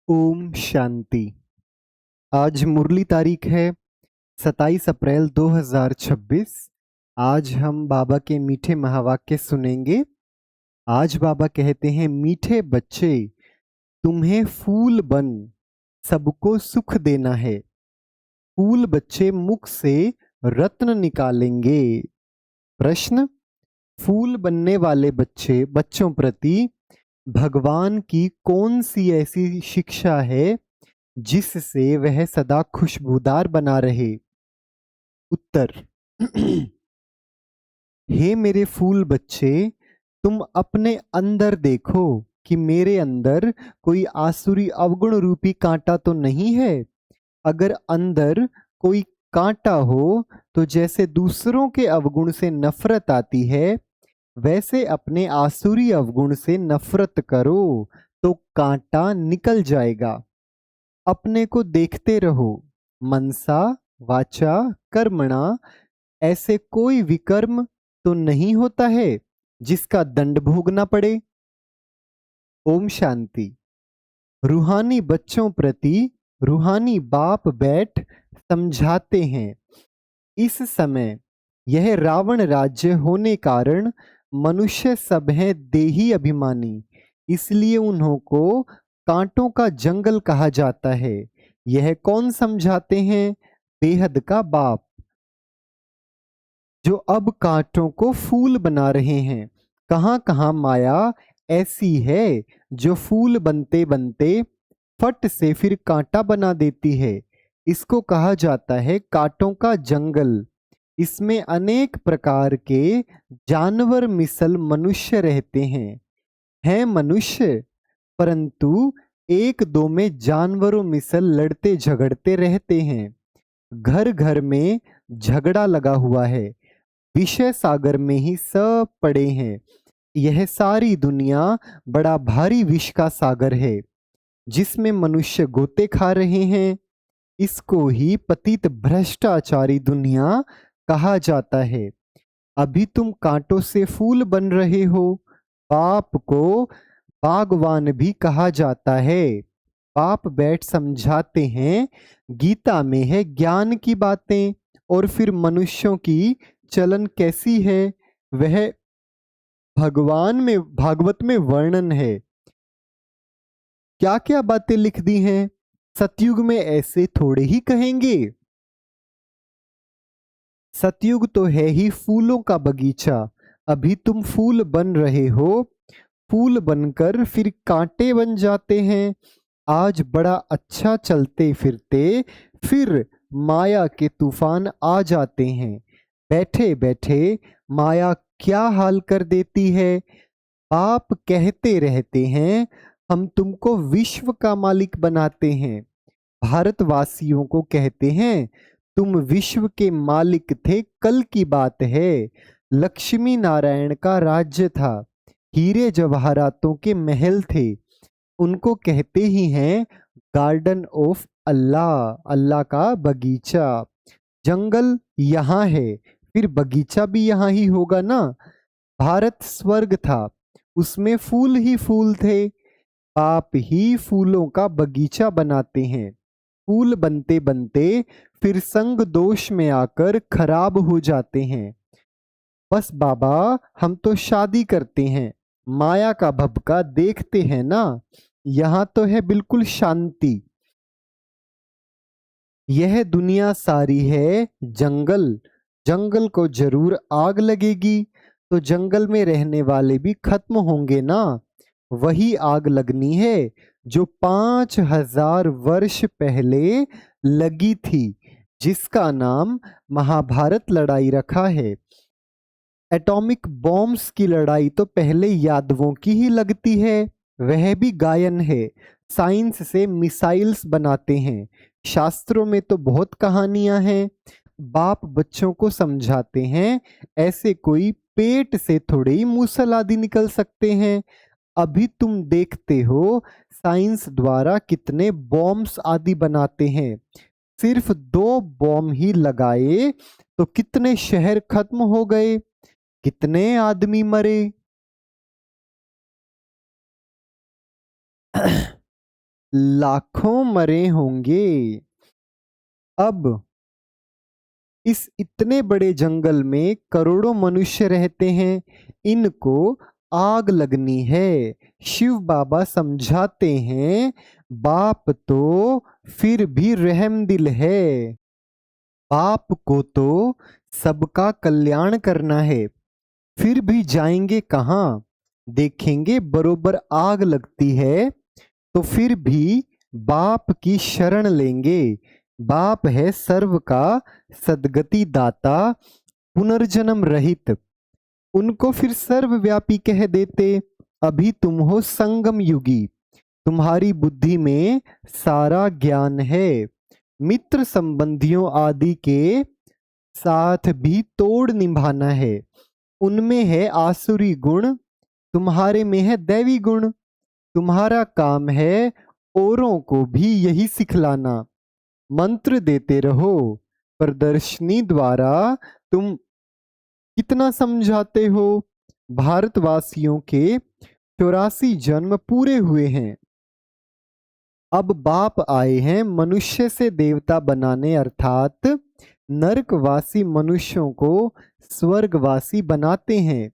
ओम शांति। आज मुरली तारीख है 27 अप्रैल 2026। आज हम बाबा के मीठे महावाक्य सुनेंगे। आज बाबा कहते हैं, मीठे बच्चे, तुम्हें फूल बन सबको सुख देना है। फूल बच्चे मुख से रत्न निकालेंगे। प्रश्न: फूल बनने वाले बच्चों प्रति भगवान की कौन सी ऐसी शिक्षा है जिससे वह सदा खुशबूदार बना रहे? उत्तर: हे मेरे फूल बच्चे, तुम अपने अंदर देखो कि मेरे अंदर कोई आसुरी अवगुण रूपी कांटा तो नहीं है। अगर अंदर कोई कांटा हो तो जैसे दूसरों के अवगुण से नफरत आती है, वैसे अपने आसुरी अवगुण से नफरत करो तो कांटा निकल जाएगा। अपने को देखते रहो। मनसा वाचा कर्मणा ऐसे कोई विकर्म तो नहीं होता है जिसका दंड भोगना पड़े। ओम शांति। रूहानी बच्चों प्रति रूहानी बाप बैठ समझाते हैं। इस समय यह रावण राज्य होने कारण मनुष्य सब हैं देही अभिमानी, इसलिए उन्हों को कांटों का जंगल कहा जाता है। यह कौन समझाते हैं? बेहद का बाप, जो अब कांटों को फूल बना रहे हैं। कहां कहां माया ऐसी है जो फूल बनते बनते फट से फिर कांटा बना देती है। इसको कहा जाता है कांटों का जंगल। इसमें अनेक प्रकार के जानवर मिसल मनुष्य रहते हैं मनुष्य, परंतु एक दो में जानवरों मिसल लड़ते झगड़ते रहते हैं। घर घर में झगड़ा लगा हुआ है। विषय सागर में ही सब पड़े हैं। यह सारी दुनिया बड़ा भारी विष का सागर है जिसमें मनुष्य गोते खा रहे हैं। इसको ही पतित भ्रष्टाचारी दुनिया कहा जाता है। अभी तुम कांटों से फूल बन रहे हो। बाप को बागवान भी कहा जाता है। बाप बैठ समझाते हैं, गीता में है ज्ञान की बातें, और फिर मनुष्यों की चलन कैसी है वह भगवान में भागवत में वर्णन है। क्या क्या बातें लिख दी हैं। सतयुग में ऐसे थोड़े ही कहेंगे। सतयुग तो है ही फूलों का बगीचा। अभी तुम फूल बन रहे हो। फूल बनकर फिर कांटे बन जाते हैं। आज बड़ा अच्छा चलते फिरते फिर माया के तूफान आ जाते हैं। बैठे बैठे माया क्या हाल कर देती है। आप कहते रहते हैं, हम तुमको विश्व का मालिक बनाते हैं। भारतवासियों को कहते हैं, तुम विश्व के मालिक थे। कल की बात है, लक्ष्मी नारायण का राज्य था। हीरे जवाहरातों के महल थे। उनको कहते ही हैं गार्डन ऑफ अल्लाह, अल्लाह का बगीचा। जंगल यहाँ है, फिर बगीचा भी यहाँ ही होगा ना। भारत स्वर्ग था, उसमें फूल ही फूल थे। आप ही फूलों का बगीचा बनाते हैं। फूल बनते बनते फिर संग दोष में आकर खराब हो जाते हैं। बस बाबा, हम तो शादी करते हैं, माया का भभका देखते हैं ना। यहाँ तो है बिल्कुल शांति। यह दुनिया सारी है जंगल। जंगल को जरूर आग लगेगी तो जंगल में रहने वाले भी खत्म होंगे ना। वही आग लगनी है जो 5000 वर्ष पहले लगी थी, जिसका नाम महाभारत लड़ाई रखा है। एटॉमिक बॉम्ब्स की लड़ाई तो पहले यादवों की ही लगती है। वह भी गायन है। साइंस से मिसाइल्स बनाते हैं। शास्त्रों में तो बहुत कहानियां हैं। बाप बच्चों को समझाते हैं, ऐसे कोई पेट से थोड़े ही मूसल आदि निकल सकते हैं। अभी तुम देखते हो साइंस द्वारा कितने बॉम्ब्स आदि बनाते हैं। सिर्फ 2 बॉम्ब ही लगाए तो कितने शहर खत्म हो गए, कितने आदमी मरे। लाखों मरे होंगे। अब इस इतने बड़े जंगल में करोड़ों मनुष्य रहते हैं, इनको आग लगनी है। शिव बाबा समझाते हैं, बाप तो फिर भी रहमदिल है। बाप को तो सबका कल्याण करना है, फिर भी जाएंगे कहाँ? देखेंगे बरोबर आग लगती है तो फिर भी बाप की शरण लेंगे। बाप है सर्व का सद्गति दाता, पुनर्जन्म रहित। उनको फिर सर्वव्यापी कह देते। अभी तुम हो संगम युगी, तुम्हारी बुद्धि में सारा ज्ञान है। मित्र संबंधियों आदि के साथ भी तोड़ निभाना है। उनमें है आसुरी गुण, तुम्हारे में है दैवी गुण। तुम्हारा काम है औरों को भी यही सिखलाना। मंत्र देते रहो, प्रदर्शनी द्वारा तुम कितना समझाते हो। भारतवासियों के 84 जन्म पूरे हुए हैं। अब बाप आए हैं मनुष्य से देवता बनाने, अर्थात नरकवासी मनुष्यों को स्वर्गवासी बनाते हैं।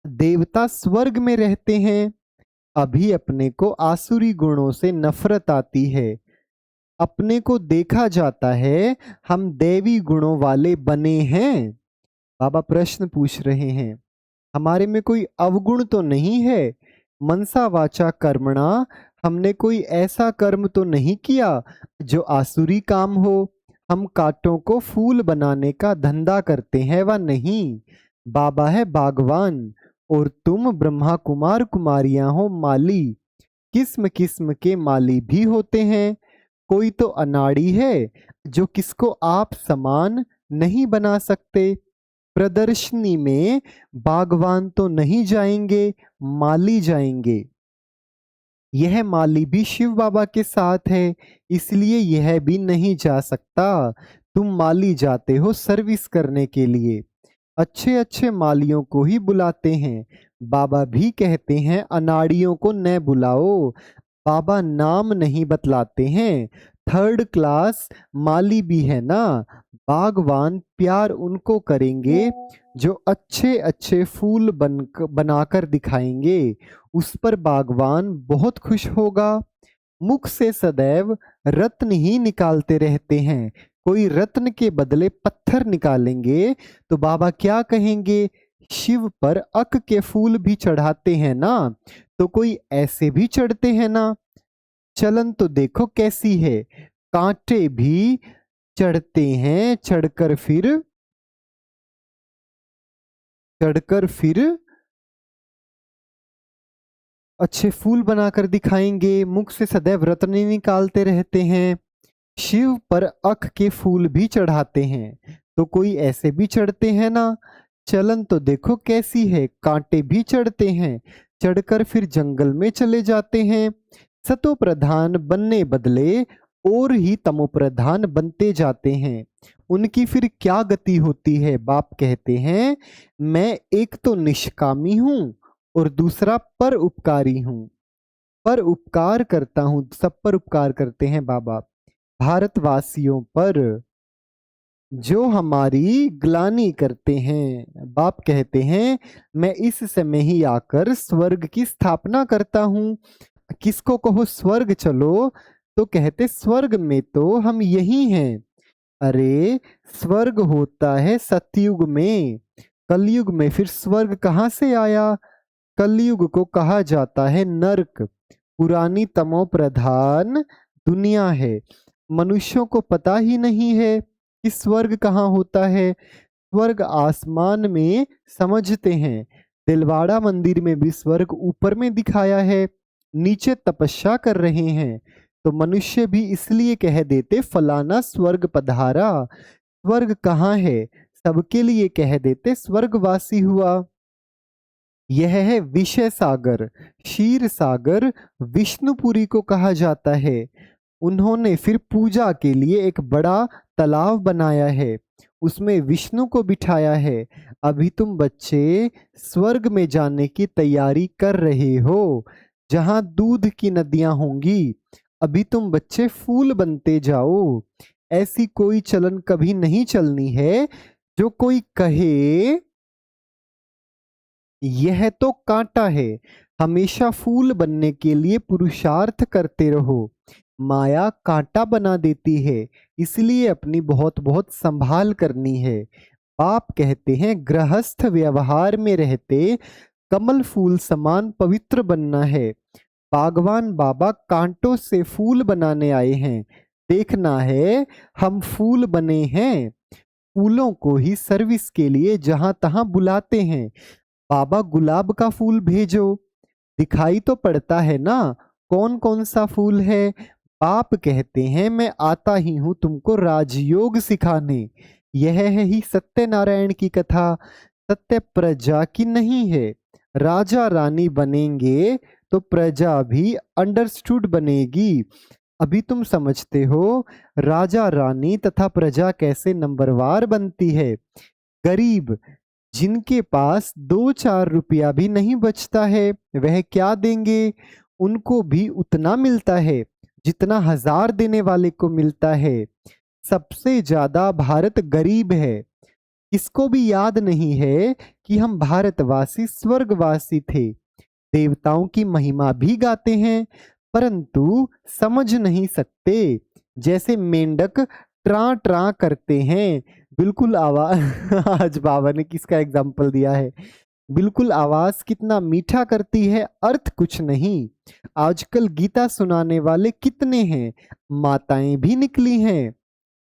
देवता स्वर्ग में रहते हैं। अभी अपने को आसुरी गुणों से नफरत आती है। अपने को देखा जाता है हम देवी गुणों वाले बने हैं। बाबा प्रश्न पूछ रहे हैं, हमारे में कोई अवगुण तो नहीं है? मनसा वाचा कर्मणा, हमने कोई ऐसा कर्म तो नहीं किया जो आसुरी काम हो? हम कांटों को फूल बनाने का धंधा करते हैं व नहीं? बाबा है बागवान और तुम ब्रह्मा कुमार कुमारियां हो माली। किस्म किस्म के माली भी होते हैं। कोई तो अनाड़ी है जो किसको आप समान नहीं बना सकते। प्रदर्शनी में बागवान तो नहीं जाएंगे, माली जाएंगे। यह माली भी शिव बाबा के साथ है, इसलिए यह भी नहीं जा सकता। तुम माली जाते हो सर्विस करने के लिए। अच्छे अच्छे मालियों को ही बुलाते हैं। बाबा भी कहते हैं अनाड़ियों को न बुलाओ। बाबा नाम नहीं बतलाते हैं। थर्ड क्लास माली भी है ना। बागवान प्यार उनको करेंगे जो अच्छे अच्छे फूल बनाकर दिखाएंगे। उस पर बागवान बहुत खुश होगा। मुख से सदैव रत्न ही निकालते रहते हैं। कोई रत्न के बदले पत्थर निकालेंगे तो बाबा क्या कहेंगे? शिव पर अक के फूल भी चढ़ाते हैं ना, तो कोई ऐसे भी चढ़ते हैं ना। चलन तो देखो कैसी है। कांटे भी चढ़ते हैं, चढ़कर फिर अच्छे फूल बनाकर दिखाएंगे। मुख से सदैव रत्न ही निकालते रहते हैं। शिव पर अख के फूल भी चढ़ाते हैं, तो कोई ऐसे भी चढ़ते हैं ना। चलन तो देखो कैसी है। कांटे भी चढ़ते हैं, चढ़कर फिर जंगल में चले जाते हैं। सतो प्रधान बनने बदले और ही तमो प्रधान बनते जाते हैं। उनकी फिर क्या गति होती है? बाप कहते हैं, मैं एक तो निष्कामी हूं और दूसरा पर उपकारी हूं। पर उपकार करता हूं, सब पर उपकार करते हैं बाबा। भारतवासियों पर जो हमारी ग्लानि करते हैं। बाप कहते हैं, मैं इस समय ही आकर स्वर्ग की स्थापना करता हूं। किसको कहो स्वर्ग चलो, तो कहते स्वर्ग में तो हम यही हैं। अरे स्वर्ग होता है सतयुग में, कलयुग में फिर स्वर्ग कहाँ से आया? कलयुग को कहा जाता है नरक। पुरानी तमो प्रधान दुनिया है। मनुष्यों को पता ही नहीं है कि स्वर्ग कहाँ होता है। स्वर्ग आसमान में समझते हैं। दिलवाड़ा मंदिर में भी स्वर्ग ऊपर में दिखाया है, नीचे तपस्या कर रहे हैं। तो मनुष्य भी इसलिए कह देते फलाना स्वर्ग पधारा। स्वर्ग कहाँ है? सबके लिए कह देते स्वर्गवासी हुआ। यह है विषय सागर। क्षीर सागर विष्णुपुरी को कहा जाता है। उन्होंने फिर पूजा के लिए एक बड़ा तालाब बनाया है, उसमें विष्णु को बिठाया है। अभी तुम बच्चे स्वर्ग में जाने की तैयारी कर रहे हो, जहां दूध की नदियां होंगी। अभी तुम बच्चे फूल बनते जाओ। ऐसी कोई चलन कभी नहीं चलनी है जो कोई कहे यह तो कांटा है। हमेशा फूल बनने के लिए पुरुषार्थ करते रहो। माया कांटा बना देती है, इसलिए अपनी बहुत बहुत संभाल करनी है। बाप कहते हैं गृहस्थ व्यवहार में रहते कमल फूल समान पवित्र बनना है। बागवान बाबा कांटों से फूल बनाने आए हैं। देखना है हम फूल बने हैं। फूलों को ही सर्विस के लिए जहां तहां बुलाते हैं। बाबा गुलाब का फूल भेजो। दिखाई तो पड़ता है ना कौन कौन सा फूल है। बाप कहते हैं मैं आता ही हूं तुमको राजयोग सिखाने। यह है ही सत्यनारायण की कथा। सत्य प्रजा की नहीं है। राजा रानी बनेंगे तो प्रजा भी अंडरस्टूड बनेगी। अभी तुम समझते हो राजा रानी तथा प्रजा कैसे नंबरवार बनती है। गरीब जिनके पास 2-4 रुपया भी नहीं बचता है वह क्या देंगे। उनको भी उतना मिलता है जितना 1000 देने वाले को मिलता है। सबसे ज्यादा भारत गरीब है। इसको भी याद नहीं है कि हम भारतवासी स्वर्गवासी थे। देवताओं की महिमा भी गाते हैं परंतु समझ नहीं सकते। जैसे मेंढक ट्रा ट्रा करते हैं। बिल्कुल आवाज आज बाबा ने किसका एग्जाम्पल दिया है। बिल्कुल आवाज कितना मीठा करती है, अर्थ कुछ नहीं। आजकल गीता सुनाने वाले कितने हैं, माताएं भी निकली हैं।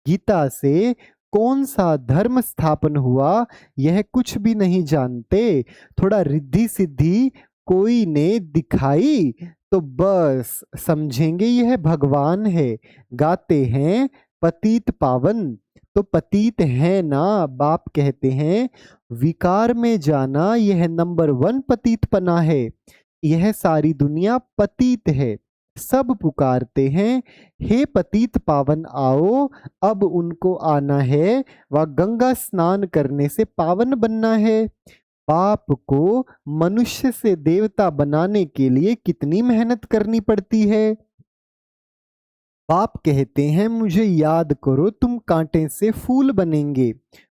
गीता से कौन सा धर्म स्थापन हुआ यह कुछ भी नहीं जानते। थोड़ा रिद्धि सिद्धि कोई ने दिखाई तो बस समझेंगे यह भगवान है। गाते हैं पतित पावन, तो पतित है ना। बाप कहते हैं विकार में जाना यह नंबर 1 पतितपना है। यह सारी दुनिया पतित है। सब पुकारते हैं हे पतित पावन आओ। अब उनको आना है व गंगा स्नान करने से पावन बनना है। बाप को मनुष्य से देवता बनाने के लिए कितनी मेहनत करनी पड़ती है। बाप कहते हैं मुझे याद करो तुम कांटे से फूल बनेंगे।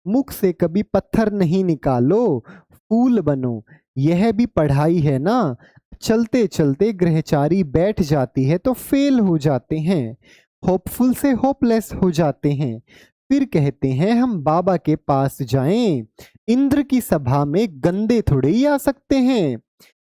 मुख से कभी पत्थर नहीं निकालो, फूल बनो। यह भी पढ़ाई है ना। चलते चलते ग्रहचारी बैठ जाती है तो फेल हो जाते हैं। होपफुल से होपलेस हो जाते हैं। फिर कहते हैं हम बाबा के पास जाएं। इंद्र की सभा में गंदे थोड़े ही आ सकते हैं।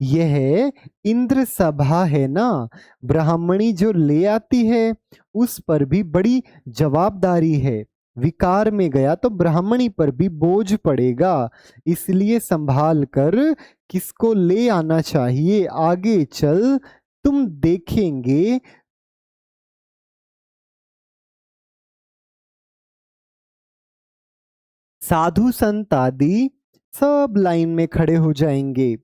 यह इंद्र सभा है ना। ब्राह्मणी जो ले आती है उस पर भी बड़ी जवाबदारी है। विकार में गया तो ब्राह्मणी पर भी बोझ पड़ेगा। इसलिए संभाल कर किसको ले आना चाहिए। आगे चल तुम देखेंगे। साधु संत आदि सब लाइन में खड़े हो जाएंगे।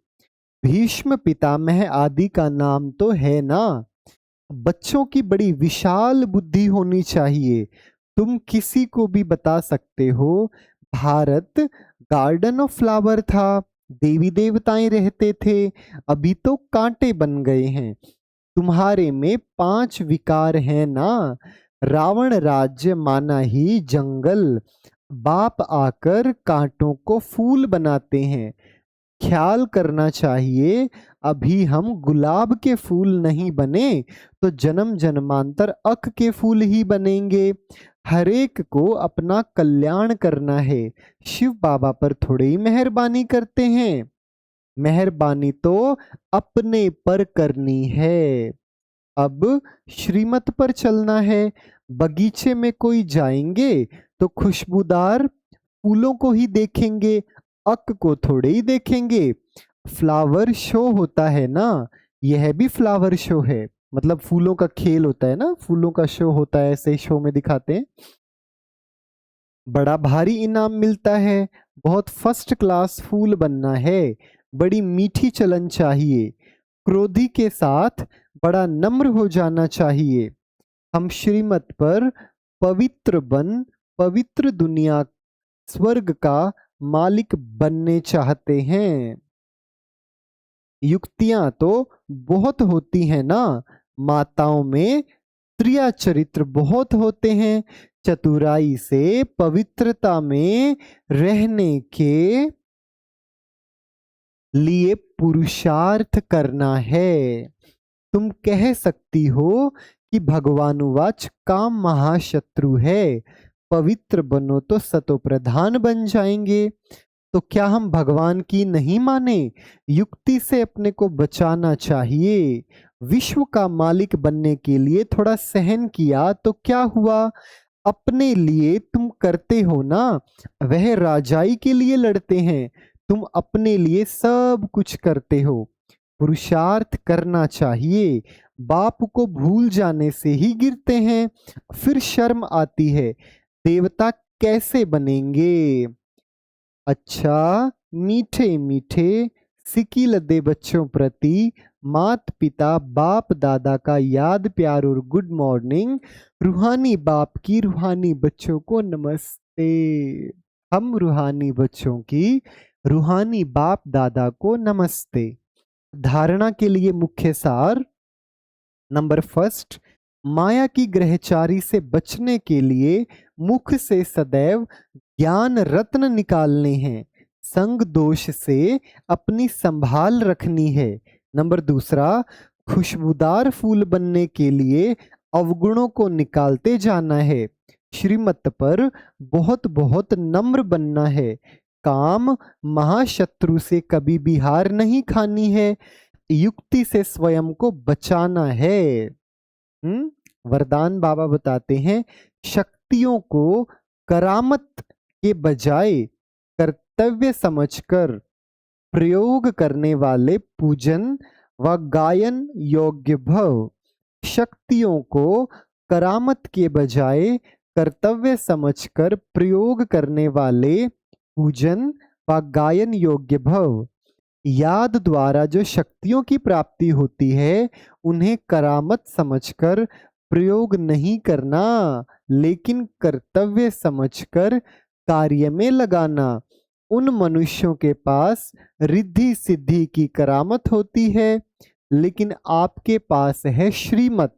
भीष्म पितामह आदि का नाम तो है ना। बच्चों की बड़ी विशाल बुद्धि होनी चाहिए। तुम किसी को भी बता सकते हो भारत गार्डन ऑफ फ्लावर था, देवी देवताएं रहते थे, अभी तो कांटे बन गए हैं। तुम्हारे में 5 विकार हैं ना। रावण राज्य माना ही जंगल। बाप आकर कांटों को फूल बनाते हैं। ख्याल करना चाहिए अभी हम गुलाब के फूल नहीं बने तो जन्म जन्मांतर अक के फूल ही बनेंगे। हरेक को अपना कल्याण करना है। शिव बाबा पर थोड़ी ही मेहरबानी करते हैं। मेहरबानी तो अपने पर करनी है। अब श्रीमत पर चलना है। बगीचे में कोई जाएंगे तो खुशबूदार फूलों को ही देखेंगे, अक को थोड़े ही देखेंगे। फ्लावर शो होता है ना, यह भी फ्लावर शो है। मतलब फूलों का खेल होता है ना, फूलों का शो होता है, ऐसे शो में दिखाते हैं। बड़ा भारी इनाम मिलता है। बहुत फर्स्ट क्लास फूल बनना है। बड़ी मीठी चलन चाहिए। क्रोधी के साथ बड़ा नम्र हो जाना चाहिए। हम श्रीमत पर पवित्र बन पवित्र दुनिया स्वर्ग का मालिक बनने चाहते हैं। युक्तियां तो बहुत होती हैं ना। माताओं में क्षत्रिय चरित्र बहुत होते हैं। चतुराई से पवित्रता में रहने के लिए पुरुषार्थ करना है। तुम कह सकती हो कि भगवानुवाच काम महाशत्रु है, पवित्र बनो तो सतो प्रधान बन जाएंगे। तो क्या हम भगवान की नहीं माने? युक्ति से अपने को बचाना चाहिए। विश्व का मालिक बनने के लिए थोड़ा सहन किया तो क्या हुआ? अपने लिए तुम करते हो ना, वह राजाई के लिए लड़ते हैं, तुम अपने लिए सब कुछ करते हो। पुरुषार्थ करना चाहिए। बाप को भूल जाने से ही गिरते हैं, फिर शर्म आती है। देवता कैसे बनेंगे? अच्छा, मीठे मीठे सिक्की लदे बच्चों प्रति मात पिता बाप दादा का याद प्यार और गुड मॉर्निंग। रूहानी बाप की रूहानी बच्चों को नमस्ते। हम रूहानी बच्चों की रूहानी बाप दादा को नमस्ते। धारणा के लिए मुख्य सार। नंबर फर्स्ट, माया की ग्रहचारी से बचने के लिए मुख से सदैव ज्ञान रत्न निकालने हैं। संग दोष से अपनी संभाल रखनी है। नंबर दूसरा, खुशबूदार फूल बनने के लिए अवगुणों को निकालते जाना है। श्रीमत पर बहुत बहुत नम्र बनना है। काम महाशत्रु से कभी भी हार नहीं खानी है। युक्ति से स्वयं को बचाना है। वरदान बाबा बताते हैं, शक्तियों को करामत के बजाय कर्तव्य समझकर प्रयोग करने वाले पूजन व गायन योग्य भव। शक्तियों को करामत के बजाय कर्तव्य समझकर प्रयोग करने वाले पूजन व गायन योग्य भव। याद द्वारा जो शक्तियों की प्राप्ति होती है, उन्हें करामत समझकर प्रयोग नहीं करना, लेकिन कर्तव्य समझकर कार्य में लगाना। उन मनुष्यों के पास रिद्धि सिद्धि की करामत होती है, लेकिन आपके पास है श्रीमत।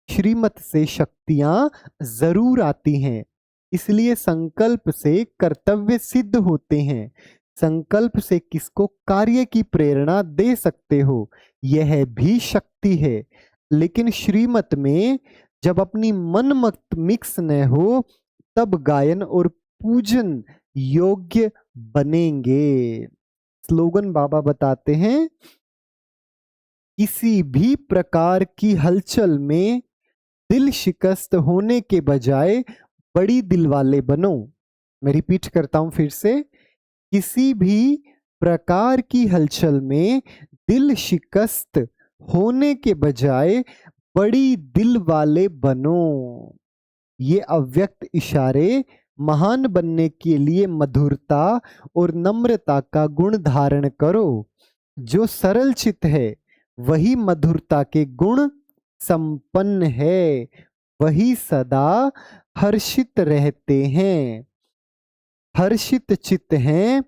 श्रीमत से शक्तियां जरूर आती हैं, इसलिए संकल्प से कर्तव्य सिद्ध होते हैं। संकल्प से किसको कार्य की प्रेरणा दे सकते हो, यह भी शक्ति है। लेकिन श्रीमत में जब अपनी मन मत मिक्स न हो, तब गायन और पूजन योग्य बनेंगे। स्लोगन बाबा बताते हैं, किसी भी प्रकार की हलचल में दिल शिकस्त होने के बजाय बड़ी दिल वाले बनो। मैं रिपीट करता हूं फिर से, किसी भी प्रकार की हलचल में दिल शिकस्त होने के बजाय बड़ी दिल वाले बनो। ये अव्यक्त इशारे महान बनने के लिए मधुरता और नम्रता का गुण धारण करो। जो सरल चित है वही मधुरता के गुण संपन्न है, वही सदा हर्षित रहते हैं। हर्षित चित्त हैं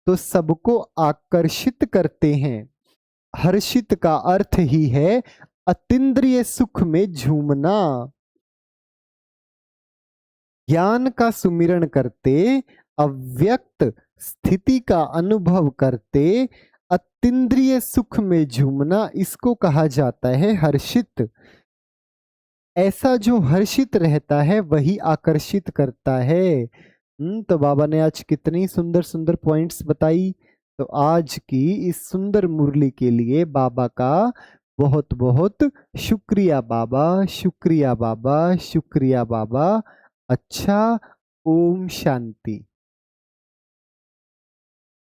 तो सबको आकर्षित करते हैं। हर्षित का अर्थ ही है अतीन्द्रिय सुख में झूमना। ज्ञान का सुमिरन करते, अव्यक्त स्थिति का अनुभव करते, अतीन्द्रिय सुख में झूमना, इसको कहा जाता है हर्षित। ऐसा जो हर्षित रहता है वही आकर्षित करता है। तो बाबा ने आज कितनी सुंदर सुंदर पॉइंट्स बताई। तो आज की इस सुंदर मुरली के लिए बाबा का बहुत बहुत शुक्रिया बाबा, शुक्रिया बाबा, शुक्रिया बाबा। अच्छा, ओम शांति।